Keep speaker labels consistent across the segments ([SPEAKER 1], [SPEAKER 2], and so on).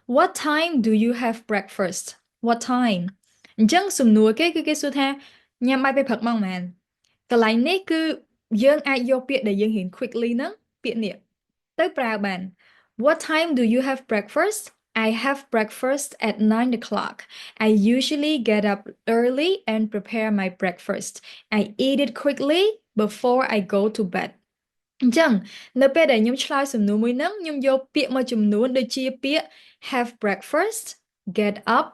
[SPEAKER 1] What time do you have breakfast? What time អញ្ចឹងសំណួរគេគឺគេសួរថាញ៉ាំបាយពេលព្រឹកម៉ោងប៉ុន្មានកន្លែងនេះគឺយើងអាចយកពាក្យដែលយើងរៀន quickly ហ្នឹងពាក្យនេះទៅប្រើបាន What time do you have breakfast? I have breakfast at 9 o'clock. I usually get up early and prepare my breakfast. I eat it quickly before I go to bed. អញ្ចឹងនៅពេលដែលខ្ញុំឆ្លើយសំណួរមួយហ្នឹងខ្ញុំយកពាក្យមួយចំនួនដូចជាពាក្យ have breakfast get up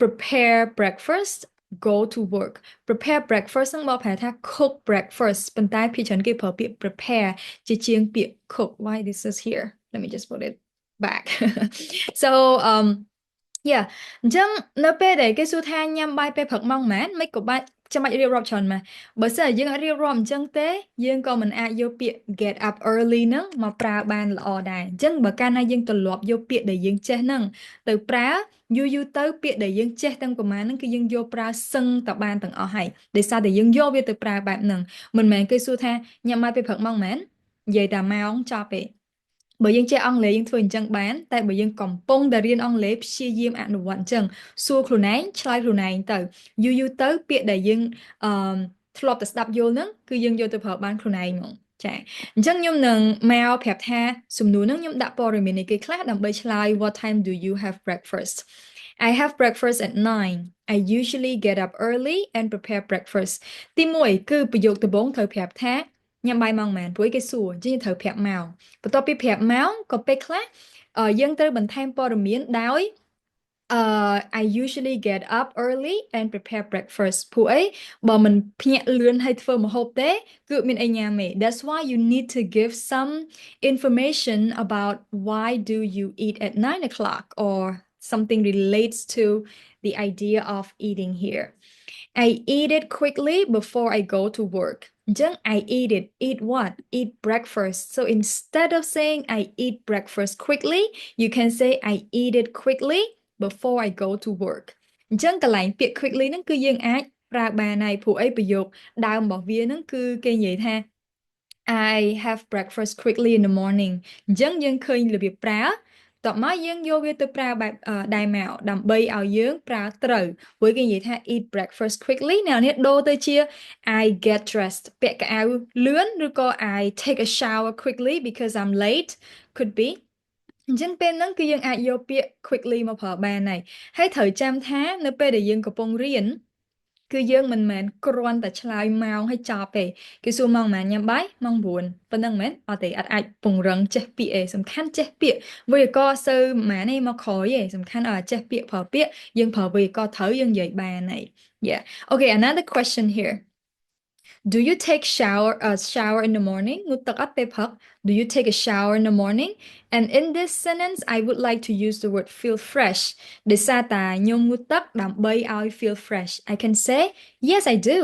[SPEAKER 1] prepare breakfast go to work prepare breakfast ហ្នឹងមកប្រែថា cook breakfast ប៉ុន្តែភាគច្រើនគេប្រើពាក្យ prepare ជាជាងពាក្យ cook why this is here let me just put it back so yeah អញ្ចឹងនៅពេលដែលគេសួរថាញ៉ាំបាយពេលព្រឹកម៉ោងប៉ុន្មានមិនក៏បាច់ចាំបាច់រៀបរាប់ច្រើនម៉េះបើសិនជាយើងអត់រៀបរាប់អញ្ចឹងទេយើងក៏មិនអាចយកពាក្យ get up early ហ្នឹងមកប្រើបានល្អដែរអញ្ចឹងបើកាលណាយើងទម្លាប់យកពាក្យដែលយើងចេះហ្នឹងទៅប្រើយូរយូរទៅពាក្យដែលយើងចេះទាំងប្រមាណហ្នឹងគឺយើងយកប្រើសឹងតបានទាំងអស់ហើយដោយសារតែយើងយកវាទៅប្រើបែបហ្នឹងមិនមែនគេសួរថាញ៉ាំបាយពេលព្រឹកម៉ោងប៉ុន្មាននិយាយតែម៉ោងចប់ទេបើយើងចេះអង់គ្លេសយើងធ្វើអញ្ចឹងបានតែបើយើងកំពុងតែរៀនអង់គ្លេសព្យាយាមអនុវត្តអញ្ចឹងសួរខ្លួនឯងឆ្លើយខ្លួនឯងទៅយូរយូរទៅពាក្យដែលយើងអឺធ្លាប់តែស្ដាប់យល់ហ្នឹងគឺយើងយកទៅប្រើបានខ្លួនឯងហ្មងចាអញ្ចឹងខ្ញុំនឹងមកប្រាប់ថាសំណួរហ្នឹងខ្ញុំដាក់ព័ត៌មាននៃគេខ្លះដើម្បីឆ្លើយ What time do you have breakfast I have breakfast at 9 I usually get up early and prepare breakfast ទី1គឺប្រយោគដំបូងត្រូវប្រាប់ថាញ៉ាំបាយម៉ោងប៉ុន្មានព្រោះគេសួរអញ្ចឹងត្រូវប្រាប់មកបន្ទាប់ពីប្រាប់មកក៏ពេលខ្លះយើងត្រូវបន្ថែមព័ត៌មានដោយ I usually get up early and prepare breakfast ព្រោះអីបើមិនភ្ញាក់លឿនហើយធ្វើម្ហូបទេគឺមានអីញ៉ាំទេ That's why you need to give some information about why do you eat at 9 o'clock or something relates to the idea of eating here I eat it quickly before I go to work អញ្ចឹង I eat it eat what eat breakfast so instead of saying I eat breakfast quickly you can say I eat it quickly before I go to work អញ្ចឹងកន្លែងពាក្យ quickly ហ្នឹងគឺយើងអាចប្រើបានហើយព្រោះអីប្រយោគដើមរបស់វាហ្នឹងគឺគេនិយាយថា I have breakfast quickly in the morning អញ្ចឹងយើងឃើញរបៀបប្រើតបមកយើងយកវាទៅប្រើបែបដែរមកដើម្បីឲ្យយើងប្រើត្រូវព្រោះគេនិយាយថា eat breakfast quickly អ្នកនេះដូរទៅជា I get dressed ពាក់កៅអៅលឿនឬក៏ I take a shower quickly because I'm late could be អញ្ចឹងពេលហ្នឹងគឺយើងអាចយកពាក្យ quickly មកប្រើបានហើយត្រូវចាំថានៅពេលដែលយើងកំពុងរៀនគឺយើងមិនមែនគ្រាន់តែឆ្លើយម៉ោងឲ្យចប់ទេគេសួរម៉ោងប៉ុន្មានញ៉ាំបាយម៉ោង9ប៉ុណ្្នឹងមែនអត់ទេអត់អាចពង្រឹងចេះពាក្យទេសំខាន់ចេះពាក្យវេយ្យាករណ៍សូវប៉ុន្មានទេមកក្រោយទេសំខាន់ឲ្យចេះពាក្យប្រើពាក្យយើងប្រើវេយ្យាករណ៍ត្រូវយើងនិយាយបានហើយ Yeah okay another question here Do you take shower in the morning ងូតទឹកអត់ពេលព្រឹក Do you take a shower in the morning and in this sentence I would like to use the word feel fresh ដោយសារតែខ្ញុំងូតទឹកដើម្បីឲ្យ feel fresh I can say yes I do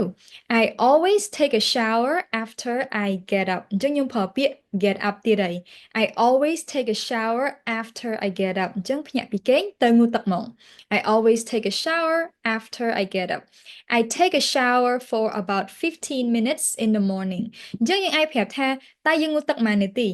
[SPEAKER 1] I always take a shower after I get up អញ្ចឹងខ្ញុំប្រើពាក្យ get up ទៀតហើយ I always take a shower after I get up អញ្ចឹងភ្ញាក់ពីគេងទៅងូតទឹកមក I always take a shower after I get up I take a shower for about 15 minutes in the morning អញ្ចឹងយើងអាចប្រាប់ថាតើយើងងូតទឹកប៉ុន្មាននាទី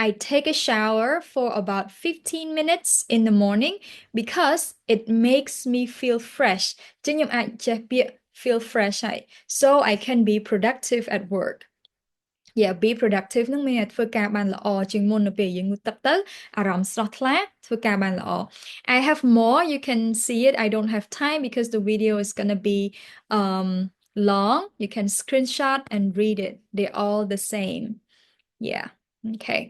[SPEAKER 1] I take a shower for about 15 minutes in the morning because it makes me feel fresh អញ្ចឹងខ្ញុំអាចចេះពាក្យ feel fresh ហើយ so I can be productive at work Yeah be productive នឹងមានធ្វើការបានល្អជាងមុននៅពេលយើងងូតទឹកទៅអារម្មណ៍ស្រស់ថ្លាធ្វើការបានល្អ I have more you can see it I don't have time because the video is gonna be long you can screenshot and read it they're all the same yeah okay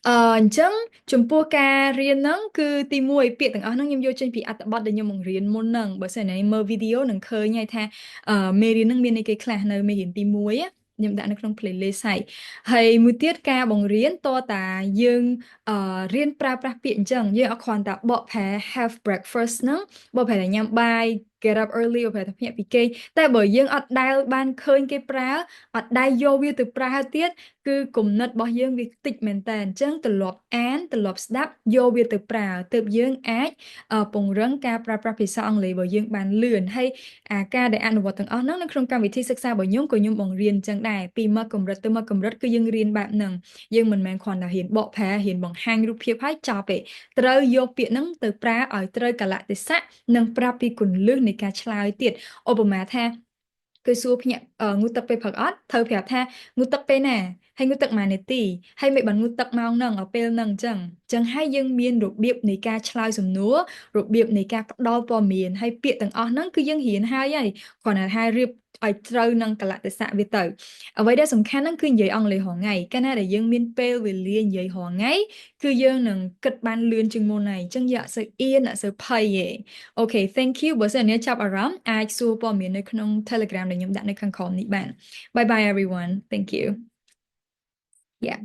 [SPEAKER 1] អញ្ចឹងចំពោះការរៀនហ្នឹងគឺទី1ពាក្យទាំងអស់ហ្នឹងខ្ញុំយកចេញពីអត្ថបទដែលខ្ញុំបង្រៀនមុនហ្នឹងបើសិនណាមើលវីដេអូនឹងឃើញហើយថាមេរៀនហ្នឹងមានអីគេខ្លះនៅមេរៀនទី1ខ្ញុំដាក់នៅក្នុង playlist ហើយមួយទៀតការបង្រៀនតតាយើងរៀនប្រើប្រាស់ពាក្យអញ្ចឹងយើងអត់គ្រាន់តែបកប្រែ have breakfast ហ្នឹងបកប្រែញ៉ាំបាយ get up early ប្រហែលថាភ្ញាក់ពីគេងតែបើយើងអត់ដែលបានឃើញគេប្រើអត់ដែលយកវាទៅប្រើទៀតគឺគំនិតរបស់យើងវាតិចមែនតើអញ្ចឹងទម្លាប់អានទម្លាប់ស្ដាប់យកវាទៅប្រើទើបយើងអាចពង្រឹងការប្រើប្រាស់ភាសាអង់គ្លេសរបស់យើងបានលឿនហើយការដែលអនុវត្តទាំងអស់ហ្នឹងនៅក្នុងកម្មវិធីសិក្សារបស់ខ្ញុំក៏ខ្ញុំបង្រៀនអញ្ចឹងដែរពីមកកម្រិតទៅមកកម្រិតគឺយើងរៀនបែបហ្នឹងយើងមិនមែនគ្រាន់តែរៀនបកប្រែរៀនបង្ហាញរូបភាពហើយចប់ទេត្រូវយកពាក្យហ្នឹងទៅប្រើឲ្យត្រូវកលៈទេសៈនិងប្រាប់ពីគន្លឹះនៃការឆ្លើយទៀតឧបមាថាគឺសួរភ្ញាក់ងូតទឹកពេលព្រឹកអត់ត្រូវប្រាប់ថាងូតទឹកពេលណាហើយងូតទឹកមួយនាទីហើយមិនបានងូតទឹកម៉ោងហ្នឹងឲ្យពេលហ្នឹងអញ្ចឹងហើយយើងមានរបៀបនៃការឆ្លើយសំណួររបៀបនៃការផ្ដល់ព័ត៌មានហើយពាក្យទាំងអស់ហ្នឹងគឺយើងរៀនហើយគ្រាន់តែថារៀបឲ្យត្រូវនឹងកលៈទេសៈវាទៅអ្វីដែលសំខាន់ហ្នឹងគឺនិយាយអង់គ្លេសរាល់ថ្ងៃកាលណាដែលយើងមានពេលវេលានិយាយរាល់ថ្ងៃគឺយើងនឹងគិតបានលឿនជាងមុនហើយអញ្ចឹងយើងអត់សូវអៀនអត់សូវភ័យទេអូខេ thank you បើសិនអ្នកចាប់អារម្មណ៍អាចសួរព័ត៌មាននៅក្នុង Telegram ដែលខ្ញុំដាក់នៅខាងក្រោមនេះបាន bye bye everyone thank you yeah